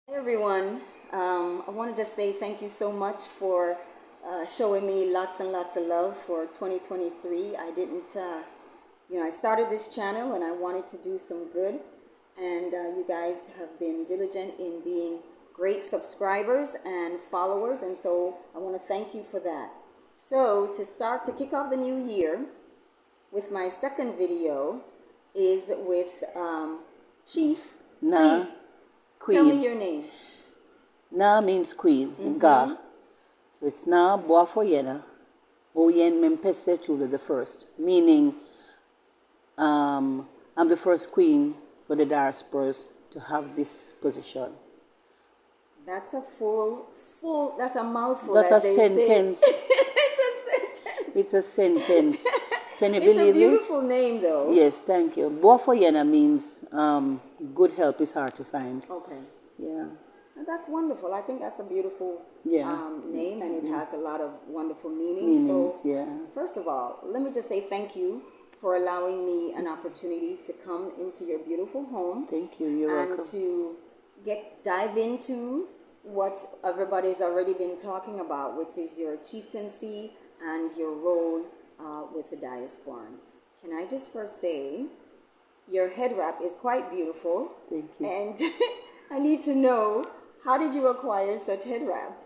Hey everyone, I want to just say thank you so much for showing me lots and lots of love for 2023. I started this channel and I wanted to do some good, and you guys have been diligent in being great subscribers and followers, and so I want to thank you for that. So, to kick off the new year with my second video is with Chief. Na, Please tell me queen. your name. Na means queen in Ga. So it's Na Boafoyena, Oyen Mempese Chula the first, meaning I'm the first queen for the diasporas to have this position. That's a that's a mouthful, That's as a they say. sentence. It's a sentence. It's a sentence. Can you It's a believe it? beautiful name, though. Yes, thank you. Boafoyena means good help is hard to find. Okay. Yeah. That's wonderful. I think that's a beautiful Yeah. name, and it has a lot of wonderful meaning. Meanings, So, yeah. first of all, let me just say thank you for allowing me an opportunity to come into your beautiful home. Thank you. You're and welcome. to dive into what everybody's already been talking about, which is your chieftaincy and your role with the Diasporan. Can I just first say, your head wrap is quite beautiful. Thank you. And I need to know, how did you acquire such head wrap?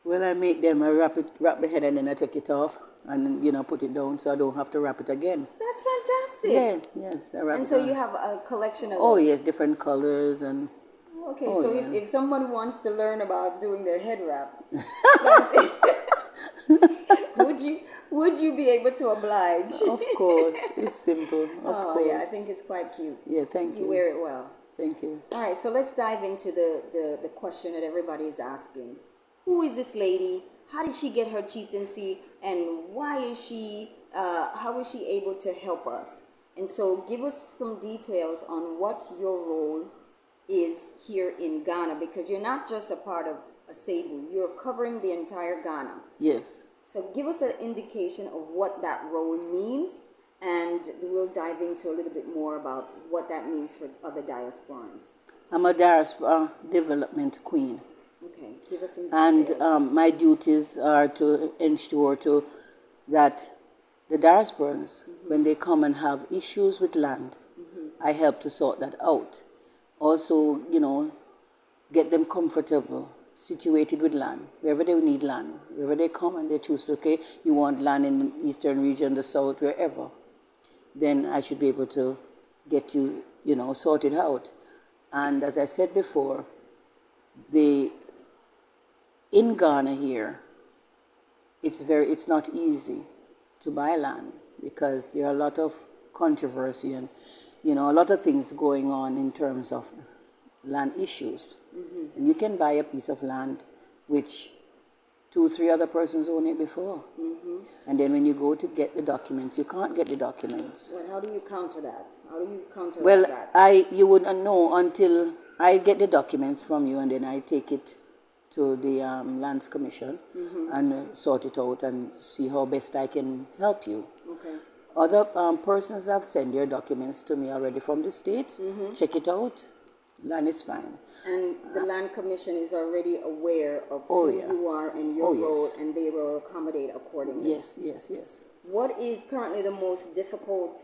Well, I make them, I wrap the head and then I take it off and, put it down so I don't have to wrap it again. That's fantastic. Yeah, yes, I wrap And it so on. you have a collection of Oh, those. yes, different colors and... Okay, Oh, so yeah. if someone wants to learn about doing their head wrap, would you be able to oblige? Of course, it's simple, of course. Yeah, I think it's quite cute. Yeah, thank you. You wear it well. Thank you. All right, so let's dive into the question that everybody is asking. Who is this lady? How did she get her chieftaincy? And how is she able to help us? And so give us some details on what your role is here in Ghana, because you're not just a part of Asebu, you're covering the entire Ghana. Yes. So give us an indication of what that role means, and we'll dive into a little bit more about what that means for other diasporans. I'm a diaspora development queen. Okay, give us some And details. my duties are to ensure that the diasporans, when they come and have issues with land, I help to sort that out. Also, get them comfortable, situated with land, wherever they need land, wherever they come and they choose to, okay, you want land in the eastern region, the south, wherever, then I should be able to get you, sorted out. And as I said before, in Ghana here, it's not easy to buy land because there are a lot of controversy and, a lot of things going on in terms of land issues. And you can buy a piece of land which 2-3 other persons own it before. And then when you go to get the documents, you can't get the documents. Well, how do you counter that? How do you counter Well, that? you wouldn't know until I get the documents from you, and then I take it to the Lands Commission and sort it out and see how best I can help you. Okay. Other persons have sent their documents to me already from the States. Check it out. Land is fine. And the Land Commission is already aware of Oh, who yeah. you are and your role, Yes. and they will accommodate accordingly. Yes. What is currently the most difficult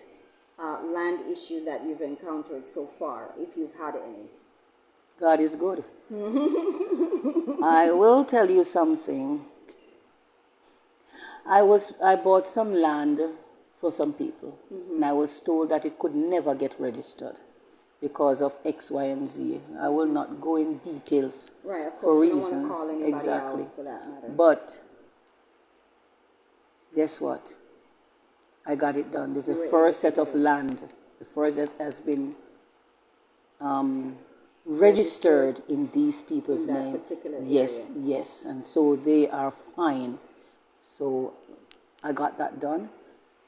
land issue that you've encountered so far, if you've had any? God is good. I will tell you something. I bought some land for some people, and I was told that it could never get registered because of X, Y, and Z. I will not go in details, Right, of for course, reasons. you don't want to call anybody Exactly. out for that matter. But guess what? I got it done. There's a You were first able to set get of it. land. The first that has been registered in these people's In that name. particular Yes, area. yes. And so they are fine. So I got that done.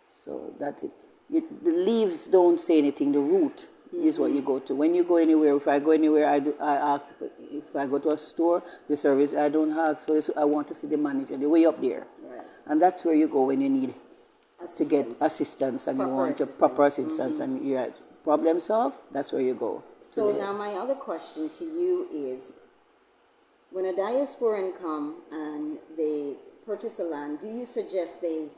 So that's it. The leaves don't say anything. The root is what you go to. When you go anywhere, if I go anywhere, I ask. If I go to a store, the service, I don't ask. So I want to see the manager. They're way up there. Right. And that's where you go when you need to get Assistance. assistance and Proper you want assistance. proper assistance and you're at problem solved. That's where you go. So now my other question to you is, When a diasporan come and they purchase a land, do you suggest they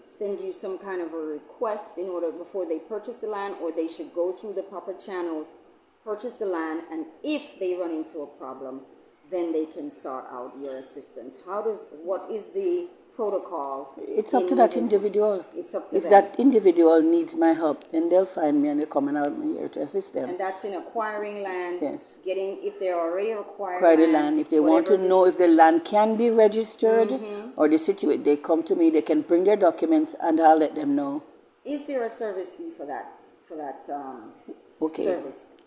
send you some kind of a request in order before they purchase the land, or they should go through the proper channels, purchase the land, and if they run into a problem, then they can sort out your assistance? What is the protocol? It's up to that individual. It's up to if them. that individual needs my help, then they'll find me and they'll come and help me here to assist them. And that's in acquiring land. Yes. If they're already acquired Acquire the land. If they want to know if the land can be registered or the situation, they come to me. They can bring their documents and I'll let them know. Is there a service fee for that Okay. service?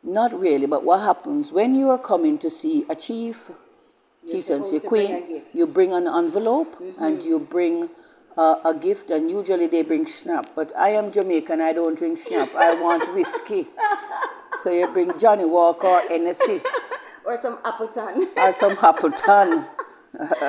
Not really, but what happens when you are coming to see a chief and say queen, you bring an envelope and you bring a gift, and usually they bring schnapp. But I am Jamaican, I don't drink schnapp. I want whiskey. So you bring Johnny Walker or NSC. Or some Appleton. Or some Appleton.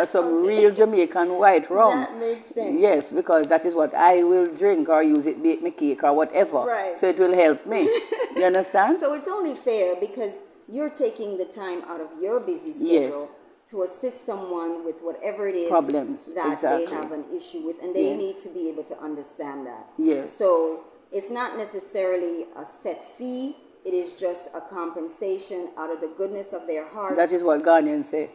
Some real Jamaican white rum. That makes sense. Yes, because that is what I will drink or use it, bake my cake or whatever. Right. So it will help me. You understand? So it's only fair because you're taking the time out of your busy schedule to assist someone with whatever it is problems that they have an issue with, and they need to be able to understand that. Yes. So it's not necessarily a set fee. It is just a compensation out of the goodness of their heart. That is what Ghanaians say.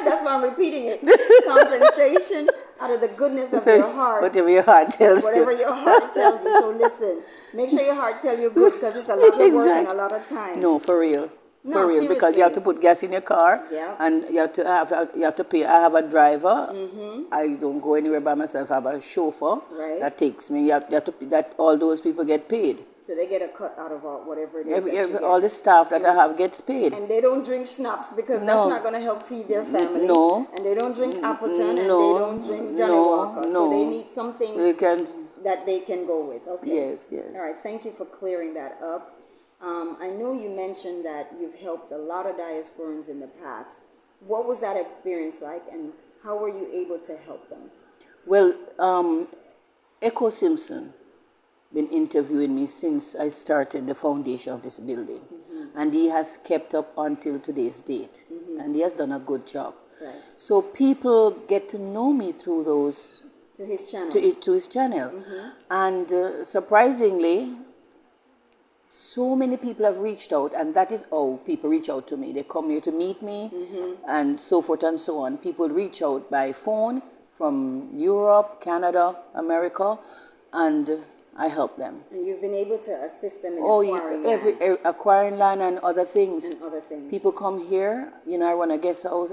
That's why I'm repeating it. Compensation out of the goodness of your heart. Whatever your heart tells you. Whatever your heart tells you. So listen, make sure your heart tells you good, because it's a lot of work and a lot of time. No, for real. No, for real, seriously. because you have to put gas in your car, Yeah. and you have to pay. I have a driver. I don't go anywhere by myself. I have a chauffeur that takes me. You have to pay that. All those people get paid. So they get a cut out of whatever it is. All the staff that I have gets paid. And they don't drink schnapps because that's not going to help feed their family. No. And they don't drink Appleton and they don't drink Johnny Walker. So they need something that they can go with. Okay. Yes, yes. All right. Thank you for clearing that up. I know you mentioned that you've helped a lot of diasporans in the past. What was that experience like, and how were you able to help them? Well, Echo Simpson been interviewing me since I started the foundation of this building, and he has kept up until today's date, and he has done a good job. Right. So people get to know me through those to his channel. To his channel, and surprisingly, so many people have reached out, and that is how people reach out to me. They come here to meet me, and so forth and so on. People reach out by phone from Europe, Canada, America, and I help them. And you've been able to assist them in acquiring land. Acquiring land and other things. And other things. People come here. You know, I run a guest house,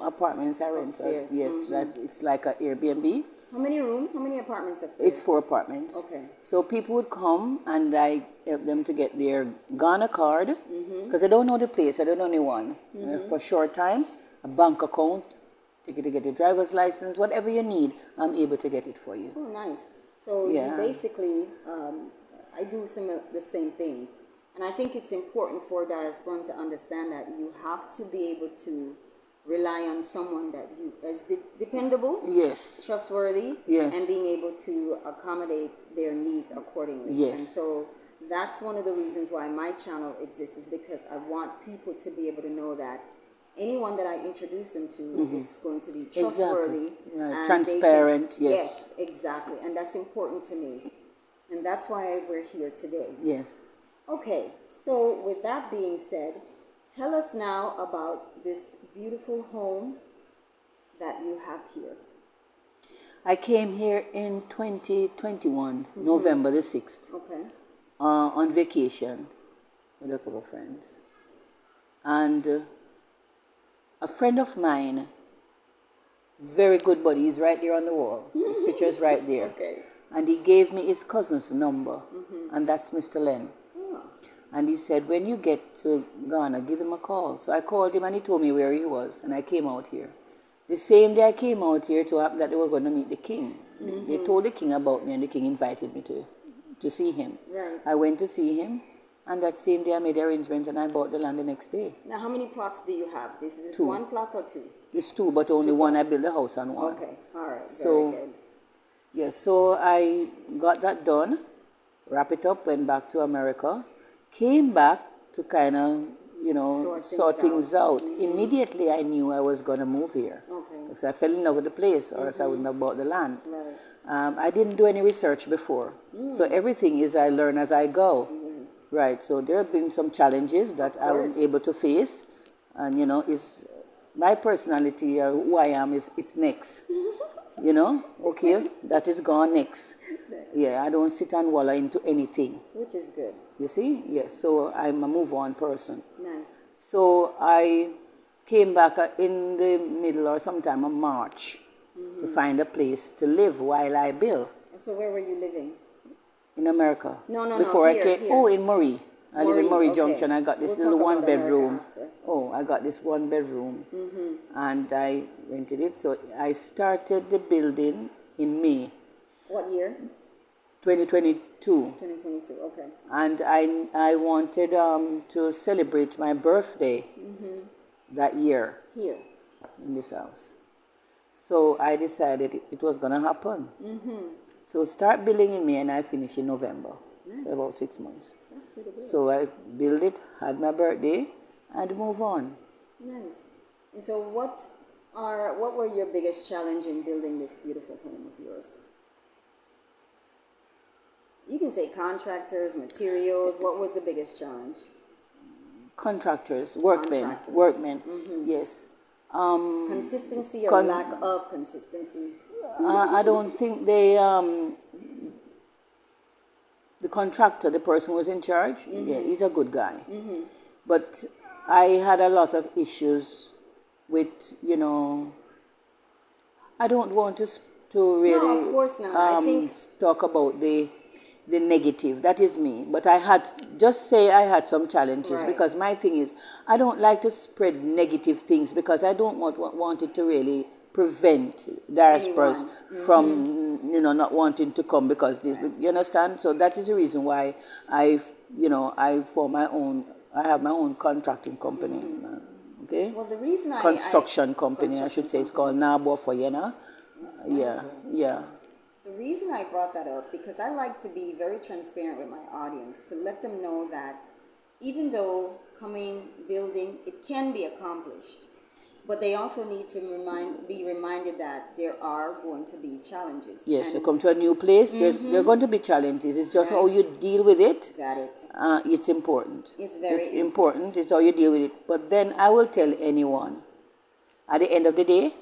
apartments. I rent. Upstairs. Yes, it's like an Airbnb. How many rooms? How many apartments upstairs? It's 4 apartments. Okay. So people would come and I help them to get their Ghana card, because I don't know the place, I don't know anyone. For a short time, a bank account, to get a driver's license, whatever you need, I'm able to get it for you. Oh, nice. So you basically, I do some of the same things. And I think it's important for diasporan to understand that you have to be able to rely on someone that is dependable, trustworthy, and being able to accommodate their needs accordingly. Yes. And so that's one of the reasons why my channel exists, is because I want people to be able to know that anyone that I introduce them to is going to be trustworthy. And transparent, Yes, exactly. And that's important to me. And that's why we're here today. Yes. Okay, so with that being said, tell us now about this beautiful home that you have here. I came here in 2021, November the 6th. Okay. On vacation with a couple of friends. And a friend of mine, very good buddy, he's right there on the wall. His picture is right there. Okay. And he gave me his cousin's number, and that's Mr. Len. Oh. And he said, when you get to Ghana, give him a call. So I called him and he told me where he was, and I came out here. The same day I came out here to happen that they were going to meet the king. They told the king about me, and the king invited me to see him. Right. I went to see him, and that same day I made arrangements and I bought the land the next day. Now, how many plots do you have? This is 2. 1 plot or 2? It's 2, but only 1. I built the house on 1. Okay, all right, So, very good. yes, so I got that done, wrap it up, went back to America, came back to kind of sort things out. Mm-hmm. Immediately I knew I was going to move here. Okay. Because I fell in love with the place, or else I wouldn't have bought the land. Right. I didn't do any research before. So everything is I learn as I go. Right. So there have been some challenges that I was able to face. And, is my personality, who I am, it's next. Okay, that is gone next. Yeah, I don't sit and wallow into anything. Which is good. You see? Yes, so I'm a move on person. Nice. So I came back in the middle or sometime of March to find a place to live while I build. So where were you living? In America. No. Before Here, I came. here. Oh, in Murray. I live in Murray Junction. I got this We'll little talk about 1-bedroom. America after. Oh, I got this 1-bedroom. And I rented it. So I started the building in May What year? 2022. 2022, okay. And I wanted to celebrate my birthday that year Here. in this house. So I decided it was going to happen. So start building in May and I finish in November. Nice. About 6 months. That's pretty good. So I build it, had my birthday, and move on. Nice. And so what were your biggest challenge in building this beautiful home of yours? You can say contractors, materials. What was the biggest challenge? Contractors, workmen. Yes. Consistency or lack of consistency? I don't think the contractor, the person who was in charge, yeah, he's a good guy. But I had a lot of issues with, I don't want to really No, of course not. I think talk about the negative. That is me. But I had some challenges. Right. Because my thing is, I don't like to spread negative things because I don't want it to really prevent diasporans from not wanting to come because this, you understand. So that is the reason why I have my own contracting company. Okay. Well, the reason construction company, I should say, it's called Nabo for Yena. Yeah. The reason I brought that up, because I like to be very transparent with my audience, to let them know that even though building, it can be accomplished, but they also need to be reminded that there are going to be challenges. Yes, you come to a new place, there are going to be challenges. It's just how you deal with it. Got it. It's important. It's very important. It's how you deal with it. But then I will tell anyone, at the end of the day,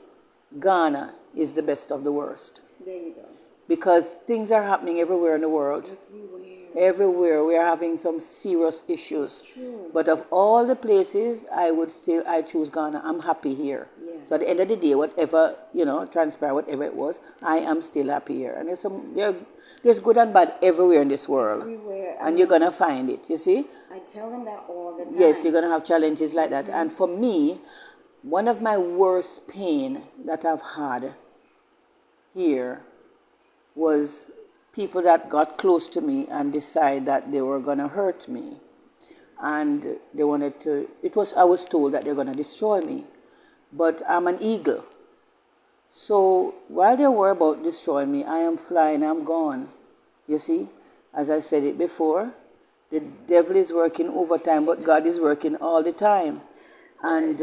Ghana is the best of the worst. There you go. Because things are happening everywhere in the world. Everywhere we are having some serious issues. True. But of all the places, I choose Ghana. I'm happy here. Yeah. So at the end of the day, whatever transpire, whatever it was, I am still happy here. And there's good and bad everywhere in this world. Everywhere. And you're gonna find it. You see? I tell them that all the time. Yes, you're gonna have challenges like that. And for me, one of my worst pain that I've had here was people that got close to me and decide that they were going to hurt me. And they wanted to, I was told that they're going to destroy me. But I'm an eagle. So while they were about destroying me, I am flying, I'm gone. You see, as I said it before, the devil is working overtime, but God is working all the time. And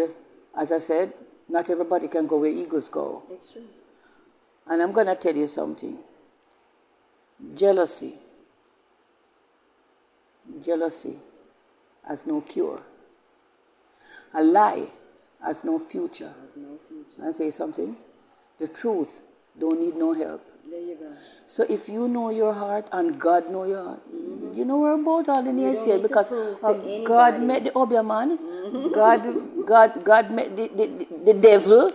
as I said, not everybody can go where eagles go. It's true. And I'm going to tell you something. Jealousy has no cure. A lie has no future. I'll tell you something. The truth don't need no help. There you go. So if you know your heart and God know your heart, you know where about all the nays here because God met the Obia man, God met the devil,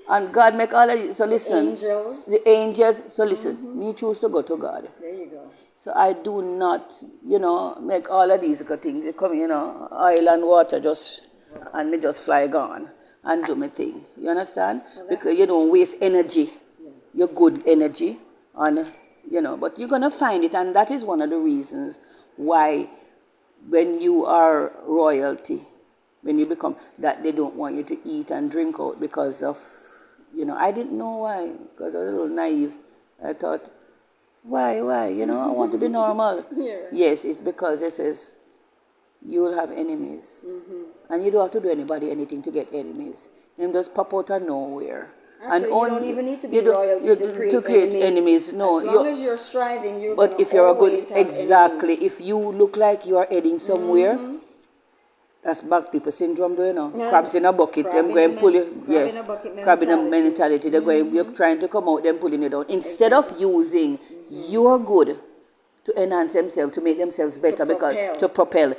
and God make all of you. So listen, the angels. So listen, me choose to go to God. There you go. So I do not, make all of these good things. You come, oil and water and me just fly gone and do my thing. You understand? Because you don't waste energy. Yeah. Your good energy on, but you're going to find it. And that is one of the reasons why when you are royalty, when you become, that they don't want you to eat and drink out because of, I didn't know why, because I was a little naive. I thought, why, I want to be normal. Yeah, right. Yes, it's because it says, you will have enemies. And you don't have to do anybody anything to get enemies. Them just pop out of nowhere. Actually, you don't even need to be you don't- royalty you- to create enemies. No, As long as you're striving, you're but going if to you're a good, always have exactly, enemies. if you look like you are heading somewhere, that's black people syndrome, do you know? Yeah. Crabs in a bucket, Crab them in go a and pull you. crab Yes, in a bucket crab in a mentality. mentality. They're going, you're trying to come out, them pulling you down. Instead of using your good to enhance themselves, to make themselves better, because to propel,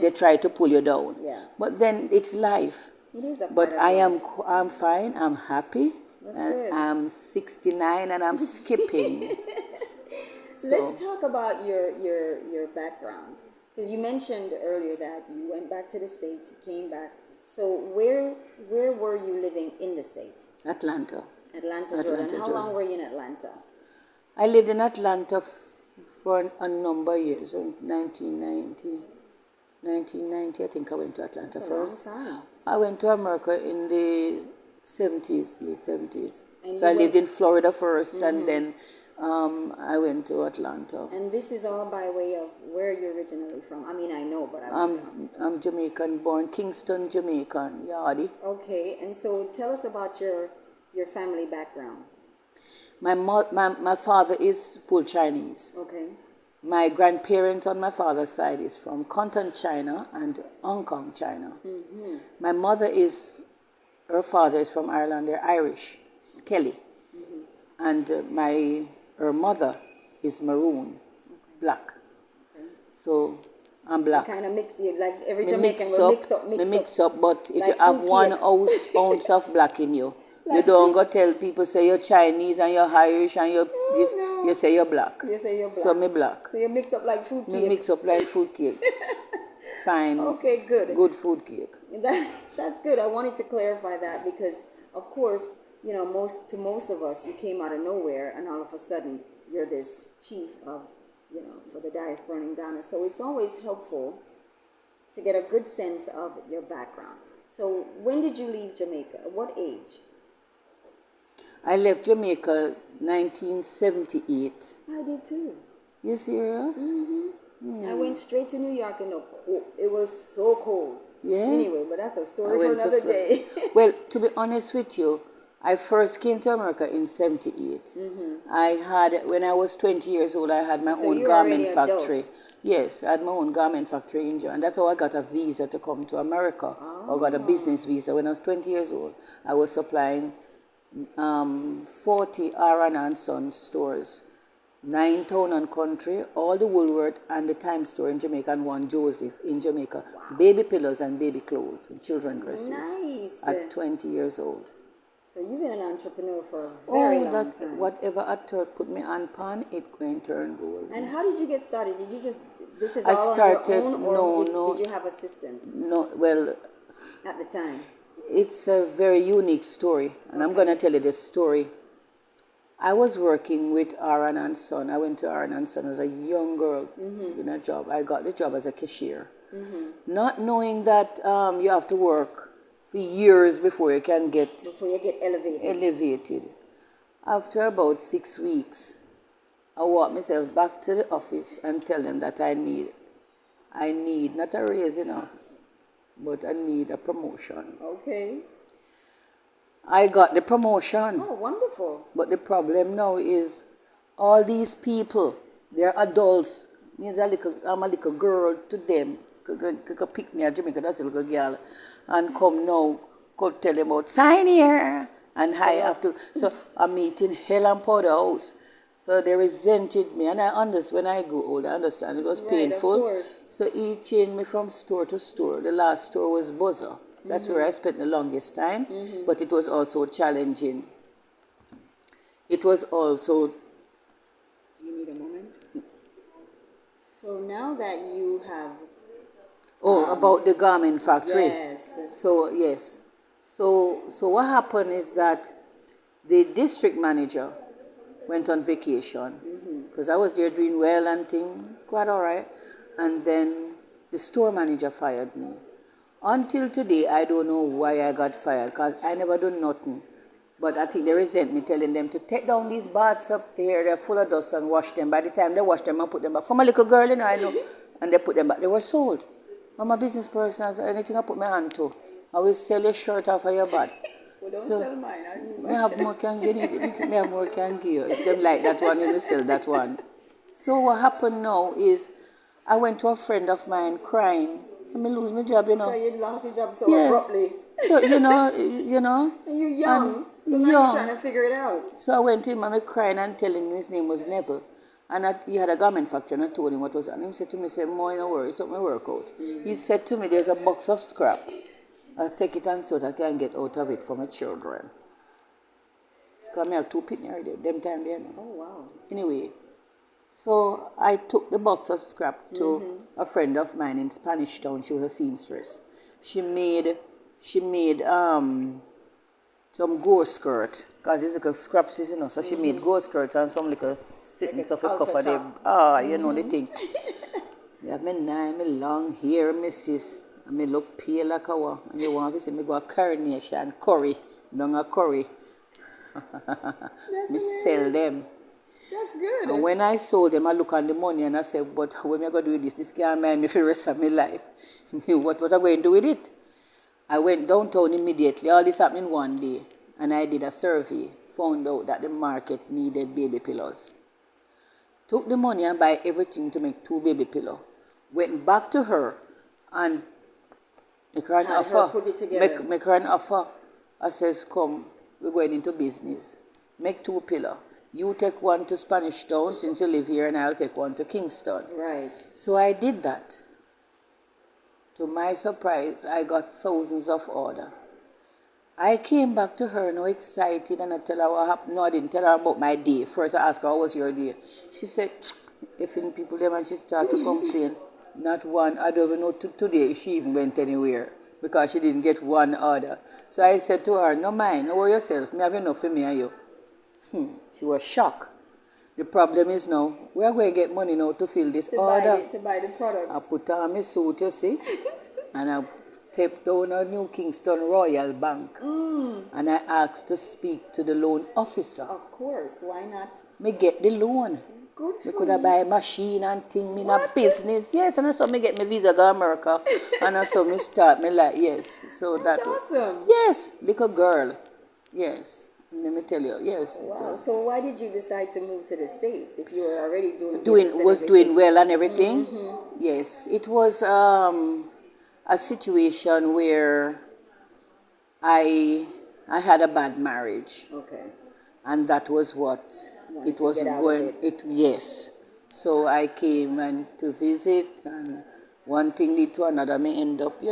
they try to pull you down. Yeah. But then it's life. It is a part But of I'm life. I'm fine. I'm happy. That's And good. I'm 69 and I'm skipping. Let's talk about your background, because you mentioned earlier that you went back to the States, you came back. So where were you living in the States? Atlanta. Atlanta, Georgia. How long were you in Atlanta? I lived in Atlanta for a number of years. 1990, I think I went to Atlanta first. That's a long time. I went to America in the 70s, late 70s. And So I you lived went- in Florida 1st, and then I went to Atlanta. And this is all by way of where you're originally from. I mean, I know, but I don't. I'm Jamaican, born Kingston, Jamaican, Yardi. Okay, and so tell us about your family background. My father is full Chinese. Okay. My grandparents on my father's side is from Canton, China and Hong Kong, China. My mother her father is from Ireland, they're Irish, Skelly. And her mother is maroon, black. Okay. So I'm black. Kind of mix you, like every Me Jamaican will mix up. But if Like you have food one cake. ounce of black in you, you Like don't go tell people say you're Chinese and you're Irish and you're this, no. you say you're black. You say you're black. So me black. So you mix up like food Me cake. mix up like food cake. Fine. Okay, good. Good food cake. That's good. I wanted to clarify that because, of course, you know, most of us, you came out of nowhere and all of a sudden you're this chief of, you know, for the Diasporan in Ghana. So it's always helpful to get a good sense of your background. So when did you leave Jamaica? At what age? I left Jamaica 1978. I did too. You serious? I went straight to New York in the cold. It was so cold. Yeah. Anyway, but that's a story I for went to another Fl- day. Well, to be honest with you, I first came to America in 78. When I was 20 years old, I had my So own you were already garment factory. adult. Yes, I had my own garment factory in Georgia, and that's how I got a visa to come to America. I got a business visa when I was 20 years old. I was supplying 40 R&R and Son stores, 9 Town and Country, all the Woolworth and the Time Store in Jamaica, and one Joseph in Jamaica. Baby pillows and baby clothes and children dresses. Nice. At 20 years old. So you've been an entrepreneur for a very long time. Whatever a third put me on pan, it going to turn gold. And how did you get started? Did you just, this is I all started- on your own, or no. did you have assistants No, well, at the time? it's a very unique story, and I'm going to tell you this story. I was working with Aaron and Son. I went to Aaron and Son as a young girl in a job. I got the job as a cashier. Not knowing that you have to work for years before you can get Before you get elevated. After about 6 weeks, I walked myself back to the office and tell them that I need not a raise, but I need a promotion. Okay. I got the promotion. Oh, wonderful. But the problem now is all these people, they're adults. I'm a little girl to them. Could pick me at Jamaica, that's a little girl. And come now, could tell them about sign here. And I have to. So I'm meeting hell and powder house. So they resented me. And I understand, when I grew old, I understand it was painful. Of course. So he changed me from store to store. The last store was Buzzer. That's where I spent the longest time, but it was also challenging. It was also... Do you need a moment? So now that you have... about the garment factory. Yes. So, yes. So what happened is that the district manager went on vacation, because I was there doing well and things, quite all right. And then the store manager fired me. Until today, I don't know why I got fired, because I never done nothing. But I think they resent me telling them to take down these baths up there. They're full of dust, and wash them. By the time they wash them and put them back, from a little girl, I know, and they put them back. They were sold. I'm a business person, so anything I put my hand to, I will sell your shirt off of your back. Well, don't sell mine. I need my Me have more can get it. Me have more can give. If them like that one, you sell that one. So what happened now is I went to a friend of mine crying. I may lose my job, you know. Because you lost your job so Yes. abruptly. So you know. And you're young. So now you're trying to figure it out. So I went to him and I crying and telling him his name was Neville. And he had a garment factory and I told him what was on. He said to me, more in a worry, something work out. He said to me, there's a box of scrap. I'll take it and so that I can get out of it for my children. Because I have 2 pitney already, them time there now. Oh, wow. Anyway, so I took the box of scrap to a friend of mine in Spanish Town. She was a seamstress. She made some ghost skirt, because it's like a scraps, you know. So she made ghost skirts and some little sittings of a cover there. You know the thing. Yeah, me nine, me long hair, missus. And me look pale like a one. And you want to see me go a coronation, curry, down a curry. Me sell them. That's good. And when I sold them, I look on the money and I said, but when am I going to do with this? This can't mind me for the rest of my life. what am I going to do with it? I went downtown immediately. All this happened in one day. And I did a survey. Found out that the market needed baby pillows. Took the money and buy everything to make 2 baby pillows. Went back to her and make her an offer. Put it together. Make her an offer. I says, come, we're going into business. Make 2 pillows. You take one to Spanish Town since you live here, and I'll take one to Kingston. Right. So I did that. To my surprise, I got thousands of orders. I came back to her now excited, and I tell her what happened. No, I didn't tell her about my day. First I asked her, how was your day? She said, if in people them, and she started to complain. Not one. I don't even know today if she even went anywhere because she didn't get one order. So I said to her, no mind, no worry yourself. Me have enough for me and you. She was shocked. The problem is now, we are going to get money now to fill this order. To buy the products. I put on my suit, you see, and I stepped down a New Kingston Royal Bank. And I asked to speak to the loan officer. Of course, why not? Me get the loan. Good for Me could have buy a machine and thing, me in a business. Yes, and I saw me get my visa go America. And I saw me start me like, yes. So That's that awesome. Yes, little girl. Yes. Let me tell you, yes. Wow. So why did you decide to move to the States if you were already doing well and everything? Yes. It was a situation where I had a bad marriage. Okay. And that was what it was going. Yes. So I came and to visit, and one thing led to another. Me end up, me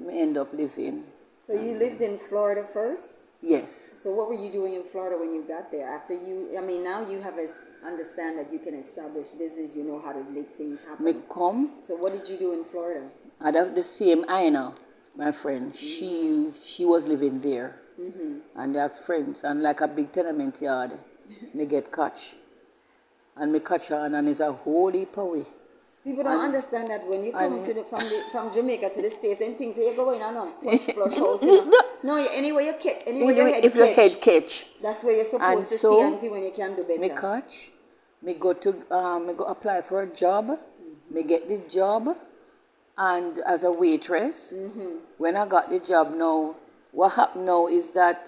end up living. So you lived in Florida first? Yes. So what were you doing in Florida when you got there? Now you have understand that you can establish business. You know how to make things happen. Me come. So what did you do in Florida? I have the same Ina, my friend. She was living there. And they have friends, and like a big tenement yard, they get catch. And me catch her, and it's a whole heap away. People don't understand that when you come from Jamaica to the States, and things you go in and on flush house. No, anywhere your head catch. That's where you're supposed to stay until when you can do better. Me catch, me go apply for a job, me get the job, and as a waitress. When I got the job now, what happened now is that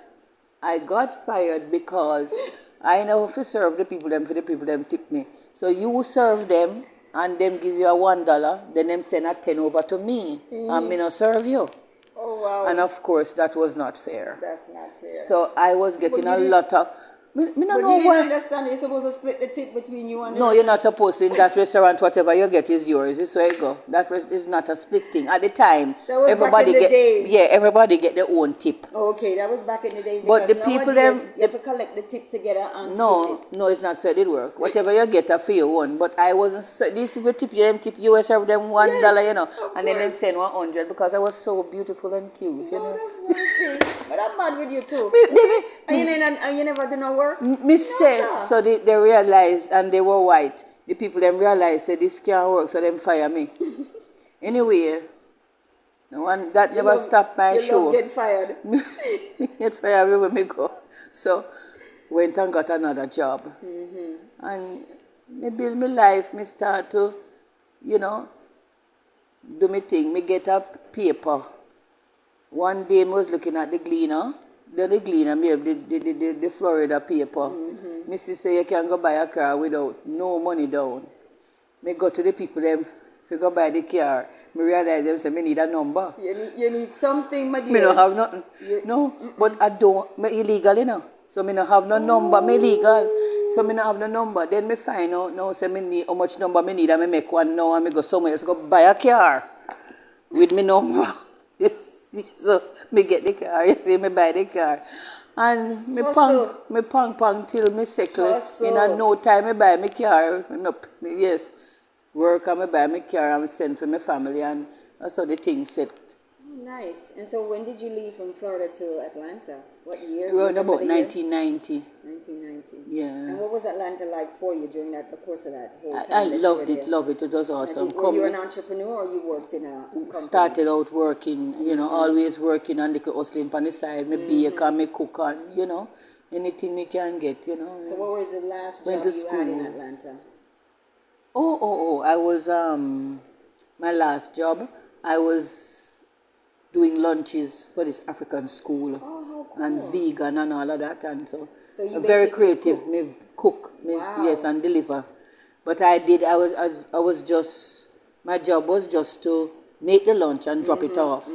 I got fired because I know if you serve the people them, for the people them tip me. So you serve them and them give you a $1, then them send a 10 over to me and me not serve you. Oh wow. And of course that was not fair. That's not fair. So I was getting a lot of But you didn't understand you're supposed to split the tip between you and the No, you're not supposed to. In that restaurant, whatever you get is yours. This way you go. That is not a split thing. At the time, that was everybody back in the days. Yeah, everybody get their own tip. Okay, that was back in the days. But the people them you have to collect the tip together and split it. No, it's not so it did work. Whatever you get are for your own. But I wasn't so these people tip you serve them $1, and then they send 100 because I was so beautiful and cute, But I'm mad with you too. And you never do no work? So they realized, and they were white. The people them realized that this can't work, so them fire me. Anyway, never stopped my show. You get fired. Get fired everywhere me go. So went and got another job, and me build my life. Me start to, do me thing. Me get a paper. One day I was looking at the Gleaner. The Gleaner, me have the Florida paper. Me say you can go buy a car without no money down. Me go to the people them, if you go buy the car, me realize them say me need a number. You need something, my dear. Me don't have nothing. No, but I don't, me illegal, you know. So me don't have no number, me legal. So me don't have no number. Then me find out now, say me need, how much number me need, and me make one now, and me go somewhere else, go buy a car with me number. So me get the car, you see, me buy the car. And me pang till me settle. In a no time, me buy my car. Yes, work and me buy my car and send for my family, and that's how the thing set. Nice. And so when did you leave from Florida to Atlanta? What year? Around about 1990. 1990. Yeah. And what was Atlanta like for you during the course of that whole time? I loved it. It was awesome. Were you an entrepreneur or you worked in a company? Started out working, you know, always working and little hustling on the side. Me bake and me cook and, you know, anything me can get, you know. So what were the last job you had in Atlanta? I was, my last job, I was doing lunches for this African school. Oh, how cool. And vegan and all of that, and so you very creative. Cooked. Me cook, Wow. Yes, and deliver. But I was just, my job was just to make the lunch and drop it off.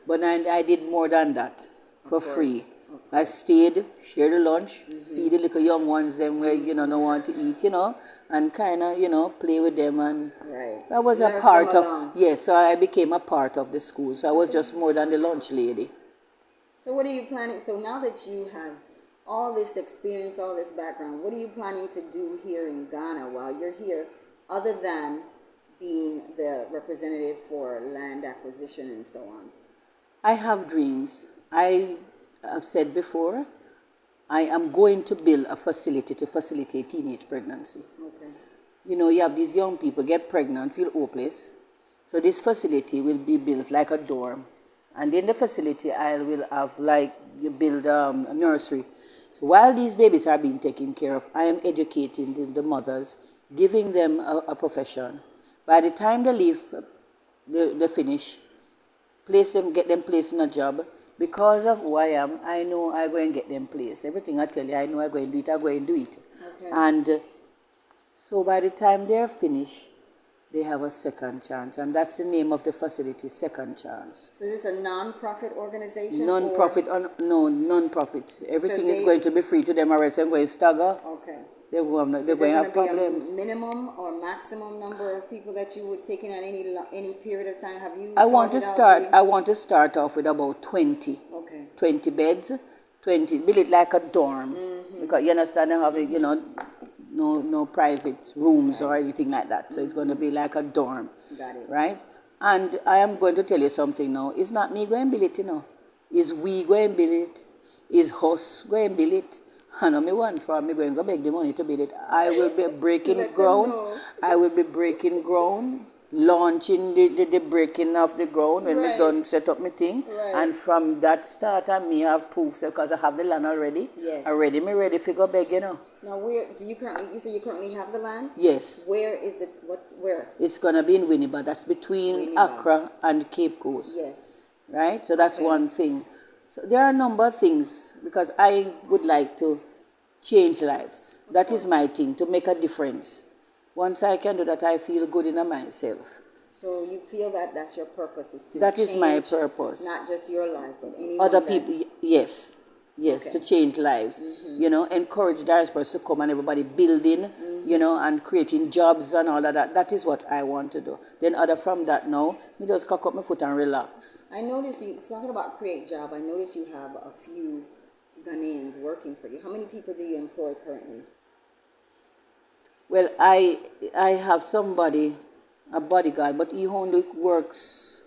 But I did more than that for free. I stayed, shared the lunch, feed the little young ones them where, you know, don't want to eat, you know, and kind of, you know, play with them. And I was a part of, so I became a part of the school. So I was just more than the lunch lady. So what are you planning? So now that you have all this experience, all this background, what are you planning to do here in Ghana while you're here, other than being the representative for land acquisition and so on? I have dreams. I've said before, I am going to build a facility to facilitate teenage pregnancy. Okay. You know, you have these young people get pregnant, feel hopeless. So this facility will be built like a dorm. And in the facility, I will have you build a nursery. So while these babies are being taken care of, I am educating the mothers, giving them a profession. By the time they leave, they finish, get them placed in a job. Because of who I am, I know I'm going to get them placed. Everything I tell you, I know I'm going to do it, I'm going to do it. Okay. And so by the time they're finished, they have a second chance. And that's the name of the facility, Second Chance. So is this a non-profit organization? Non-profit, no, non-profit. Everything is going to be free to them, or else I'm going to stagger. Okay. They're going to have problems. A minimum or maximum number of people that you would take in at any period of time? Have you? I want to start off with about 20. Okay. 20 beds, 20. Build it like a dorm, because you understand, I have you know, no private rooms or anything like that. So it's going to be like a dorm. Got it. Right? And I am going to tell you something now. It's not me going to build it, you know. It's we going to build it. It's us going to build it. I know me one for me going to beg the money to build it. I will be breaking ground. I will be breaking ground, launching the breaking of the ground when we done set up my thing. Right. And from that start, I may have proofs because I have the land already. Yes. Me ready to go beg, you know. Now, where do you currently? You say you currently have the land? Yes. Where is it? Where? It's gonna be in Winneba. That's between Accra and Cape Coast. Yes. Right. So that's one thing. So there are a number of things, because I would like to change lives. That is my thing, to make a difference. Once I can do that, I feel good in myself. So you feel that that's your purpose, is to that is my purpose. Not just your life, but anyone. Other people, yes, to change lives. You know, encourage diasporans to come and everybody building, you know, and creating jobs and all of that. That is what I want to do. Then other from that now, me just cock up my foot and relax. I notice you talking about create job. I notice you have a few Ghanaians working for you. How many people do you employ currently? Well, I have somebody, a bodyguard, but he only works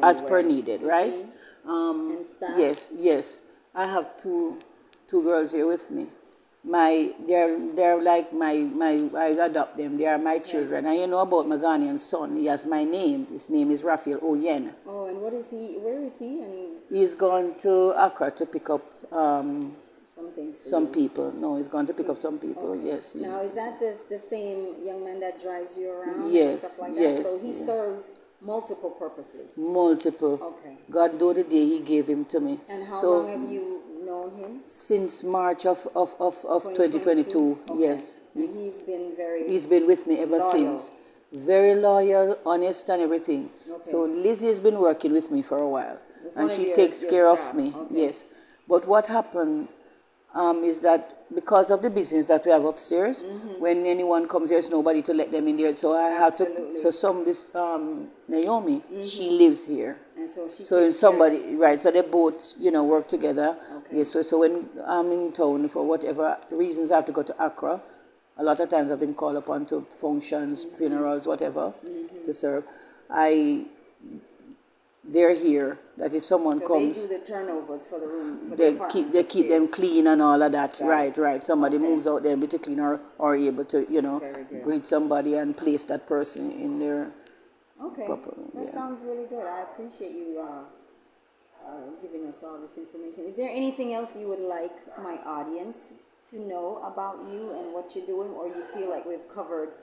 as per needed, right? And staff? Yes. I have two girls here with me. They're like I adopt them. They are my children. And you know about my Ghanaian son. He has my name. His name is Raphael Oyen. Oh, and what is he? Where is he? And he's gone to Accra to pick up some things for some you. people. No, he's going to pick up some people. Okay. Yes. Now, is that the same young man that drives you around and Yes. stuff like that? Yes. So he serves multiple purposes. Multiple. Okay. God knew the day He gave him to me. And how So long have you known him? since March of 2022. Okay. Yes. And He's been with me ever loyal. since. Very loyal, honest, and everything. Okay. So Lizzie has been working with me for a while, It's and one of she your takes care staff. of me. Okay. Yes. But what happened is that because of the business that we have upstairs, when anyone comes, there's nobody to let them in there. So I have to. Absolutely. So Naomi, she lives here. And so she So takes somebody, care of right? So they both, work together. Okay. Yes. So when I'm in town for whatever reasons, I have to go to Accra. A lot of times I've been called upon to functions, funerals, whatever, to serve. They're here. That if someone So comes, they do the turnovers for the room, for the they apartments keep them upstairs. clean and all of that. Got Right. Somebody Okay. moves out there, able to clean or able to, Very good. greet somebody and place that person in their Okay, proper. that Yeah. sounds really good. I appreciate you giving us all this information. Is there anything else you would like my audience to know about you and what you're doing, or you feel like we've covered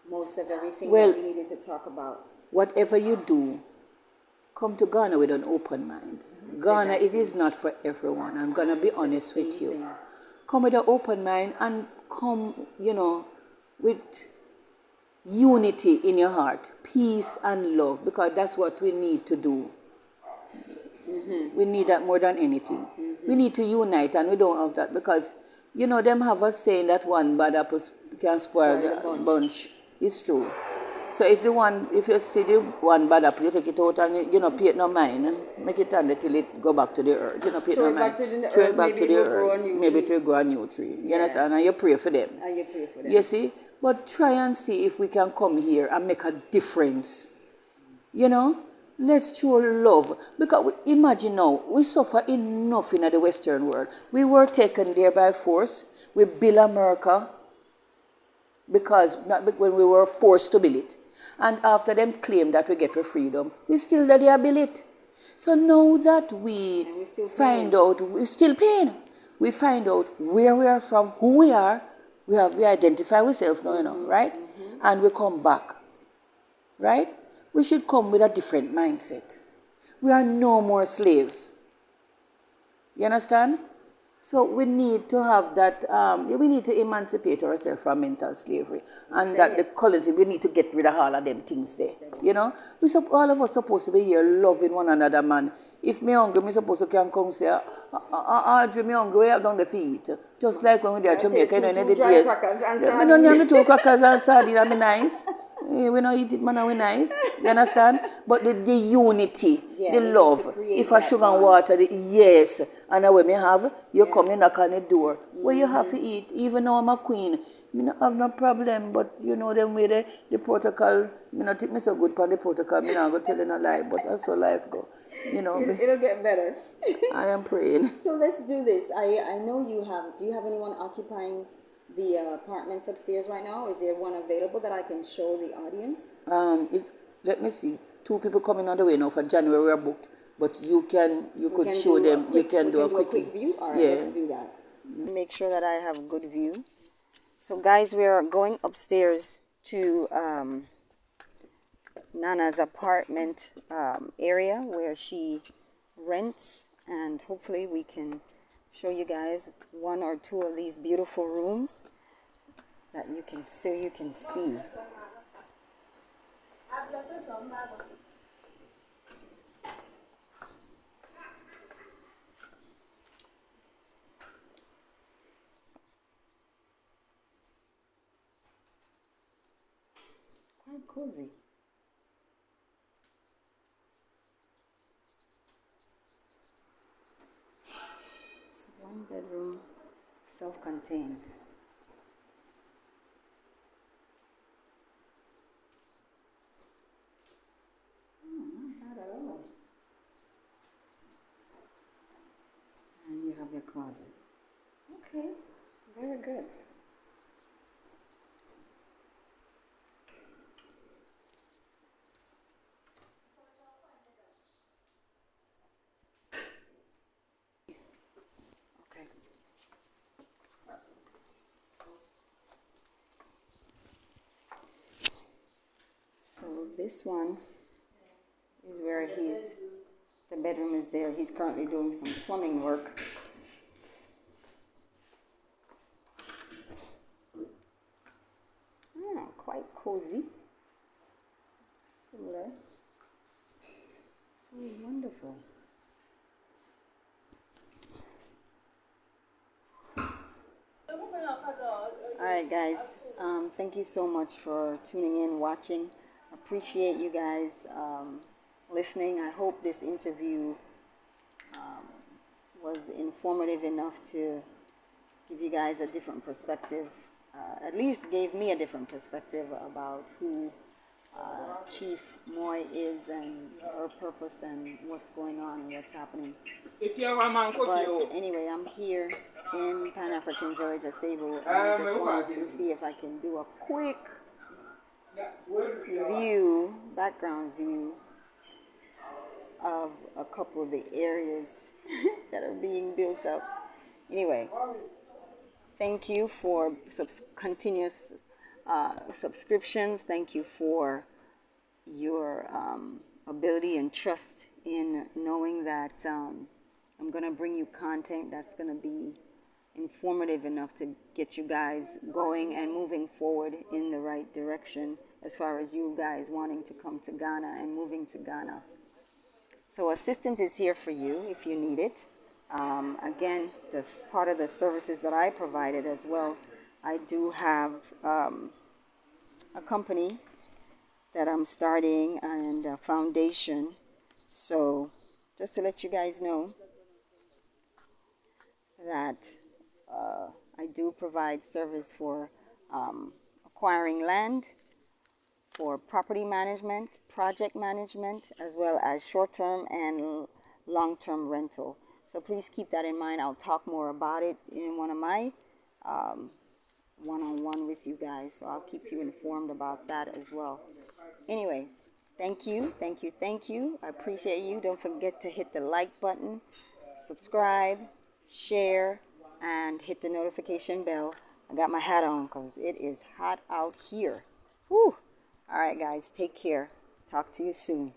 most of everything Well, that we needed to talk about? Whatever you do, come to Ghana with an open mind. Ghana, it is not for everyone. I'm going to be honest with you. Come with an open mind and come, with unity in your heart, peace and love, because that's what we need to do. We need that more than anything. We need to unite, and we don't have that because, them have us saying that one bad apple can spoil the bunch. It's true. So if you see the one bad apple, you take it out and pay it no mind, make it under till it go back to the earth. Pay it no mind. Throw it back to the earth. Maybe it will grow a new tree. You understand? And you pray for them. You see? But try and see if we can come here and make a difference. Let's show love. Because imagine now, we suffer enough in the Western world. We were taken there by force. We built America when we were forced to build it. And after them claim that we get our freedom, we still let them build it. So now that we find out, we're still paying. We find out where we are from, who we are. We identify ourselves now, right? And we come back, right? We should come with a different mindset. We are no more slaves. You understand? So we need to have that, we need to emancipate ourselves from mental slavery. And that the colonies, we need to get rid of all of them things there. All of us supposed to be here loving one another, man. If me hungry, me supposed to can come say, Audrey, me hungry, we have done the feet. Just like when we were at Jamaica, in the days. We don't have two crackers and sardine, I mean nice. We don't eat it, man, we nice. You understand? But the unity, the love. If I sugar and water, yes. And when me have, you come in, knock on the door. Well, you have to eat. Even though I'm a queen, me not have no problem. But them way the protocol, me not think me so good for the protocol. Me not go tell you no lie, but that's how life go. It'll get better. I am praying. So let's do this. I know you have. Do you have anyone occupying the apartments upstairs right now? Is there one available that I can show the audience? Let me see. 2 people coming on the way now for January. We are booked, but you could show them. You can do a quick view. All right, let's do that. Make sure that I have a good view. So, guys, we are going upstairs to Nana's apartment area where she rents, and hopefully we can show you guys 1 or 2 of these beautiful rooms that you can see. Quite cozy. It's 1 bedroom, self-contained. Not bad at all. And you have your closet. Okay, very good. this one is where the bedroom is there. He's currently doing some plumbing work. Quite cozy. Similar. So wonderful. Alright guys, thank you so much for tuning in, watching. Appreciate you guys listening. I hope this interview was informative enough to give you guys a different perspective. At least gave me a different perspective about who Chief Moy is and her purpose and what's going on and what's happening. But anyway, I'm here in Pan-African Village, Asebu, and I just wanted to see if I can do a quick view, background view of a couple of the areas that are being built up. Anyway, thank you for continuous subscriptions. Thank you for your ability and trust in knowing that I'm going to bring you content that's going to be informative enough to get you guys going and moving forward in the right direction as far as you guys wanting to come to Ghana and moving to Ghana. So assistance is here for you if you need it. Again, that's part of the services that I provided as well. I do have a company that I'm starting and a foundation. So just to let you guys know that I do provide service for acquiring land, for property management, project management, as well as short-term and long-term rental. So please keep that in mind. I'll talk more about it in one of my one-on-one with you guys. So I'll keep you informed about that as well. Anyway, thank you, thank you, thank you. I appreciate you. Don't forget to hit the like button, subscribe, share, and hit the notification bell. I got my hat on because it is hot out here. Woo! All right, guys, take care. Talk to you soon.